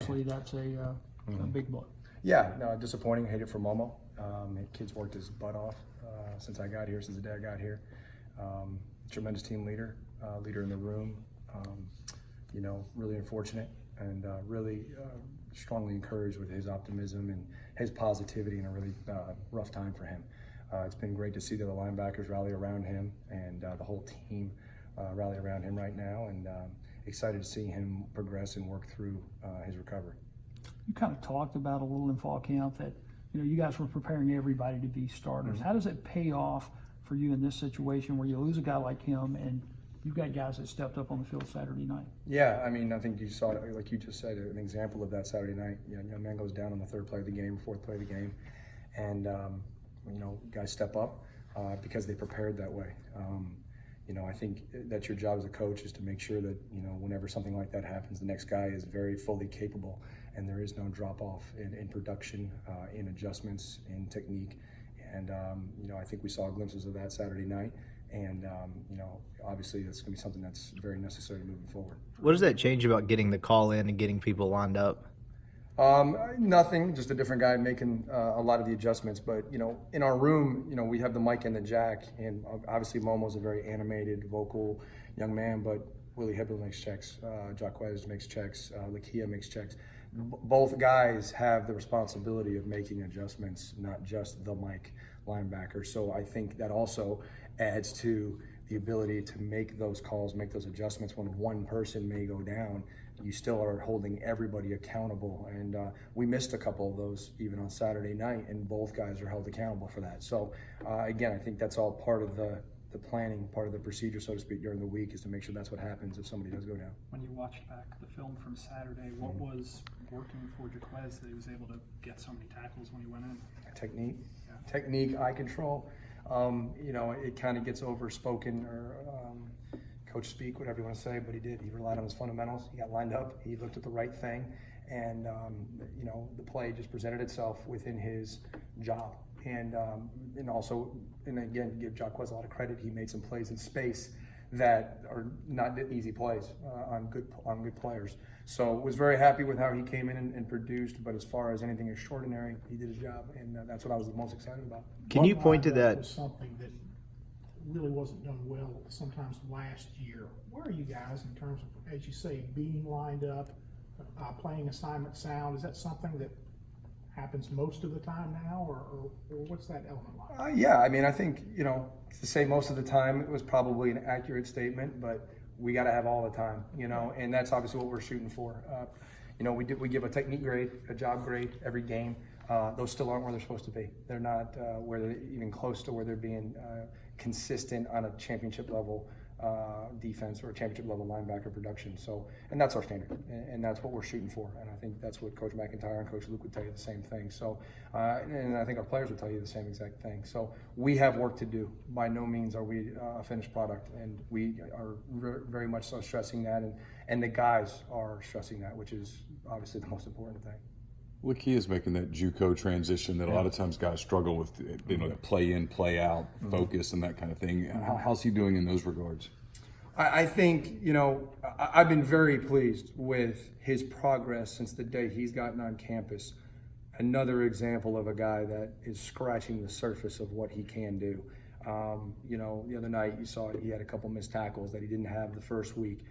obviously that's a big blow. Yeah, no, disappointing. Hate it for Momo. Kid's worked his butt off since I got here, since the day I got here. Tremendous team leader, leader in the room. Really unfortunate and really strongly encouraged with his optimism and his positivity in a really rough time for him. It's been great to see the other linebackers rally around him and the whole team rally around him right now, and excited to see him progress and work through his recovery. You kind of talked about a little in fall camp that you guys were preparing everybody to be starters. Mm-hmm. How does it pay off for you in this situation where you lose a guy like him and you've got guys that stepped up on the field Saturday night? Yeah, I mean, I think you saw it, like you just said, an example of that Saturday night. Young man goes down on the third play of the game, fourth play of the game, and guys step up because they prepared that way. I think that's your job as a coach, is to make sure that whenever something like that happens, the next guy is very fully capable, and there is no drop off in production, in adjustments, in technique. And I think we saw glimpses of that Saturday night. And obviously that's going to be something that's very necessary moving forward. What does that change about getting the call in and getting people lined up? Nothing, just a different guy making a lot of the adjustments. But in our room, we have the mic and the jack, and obviously Momo's a very animated, vocal young man. But Willie Hibble makes checks, Jaquez makes checks, Lakia makes checks. Both guys have the responsibility of making adjustments, not just the mic linebacker. So I think that also adds to the ability to make those calls, make those adjustments when one person may go down. You still are holding everybody accountable, and we missed a couple of those even on Saturday night, and both guys are held accountable for that. So again, I think that's all part of the planning, part of the procedure, so to speak, during the week, is to make sure that's what happens if somebody does go down. When you watched back the film from Saturday, what was working for Jaquez that he was able to get so many tackles when he went in? Technique, eye control. It kind of gets overspoken or coach speak, whatever you want to say, but he did. He relied on his fundamentals. He got lined up. He looked at the right thing, and the play just presented itself within his job. And again, give Jaquez a lot of credit. He made some plays in space that are not easy plays on good players. So was very happy with how he came in and produced. But as far as anything extraordinary, he did his job, and that's what I was the most excited about. Can you point to that? Was something that really wasn't done well sometimes last year. Where are you guys in terms of, as you say, being lined up, playing assignment sound? Is that something that happens most of the time now, or what's that element like? Yeah, I mean, I think, to say most of the time, it was probably an accurate statement, but we got to have all the time, and that's obviously what we're shooting for. We give a technique grade, a job grade every game. Those still aren't where they're supposed to be. They're not where they're even close to where they're being consistent on a championship level defense or a championship level linebacker production. So, and that's our standard, and that's what we're shooting for. And I think that's what Coach McIntyre and Coach Luke would tell you the same thing. So, and I think our players would tell you the same exact thing. So we have work to do. By no means are we a finished product, and we are very much so stressing that, and the guys are stressing that, which is obviously the most important thing. Lakia is making that JUCO transition that a lot of times guys struggle with, play in, play out, focus, and that kind of thing. How's he doing in those regards? I think, I've been very pleased with his progress since the day he's gotten on campus. Another example of a guy that is scratching the surface of what he can do. The other night you saw he had a couple missed tackles that he didn't have the first week.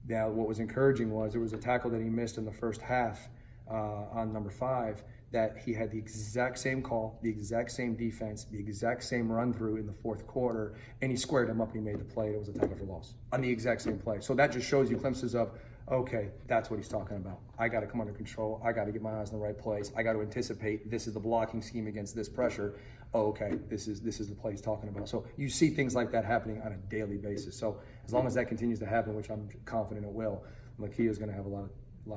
Now, what was encouraging was there was a tackle that he missed in the first half on number 5, that he had the exact same call, the exact same defense, the exact same run through in the fourth quarter, and he squared him up and he made the play. It was a tackle for loss on the exact same play. So that just shows you glimpses of, okay, that's what he's talking about. I got to come under control. I got to get my eyes in the right place. I got to anticipate this is the blocking scheme against this pressure. Oh, okay, this is the play he's talking about. So you see things like that happening on a daily basis. So as long as that continues to happen, which I'm confident it will, Lakia is going to have a lot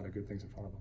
of good things in front of him.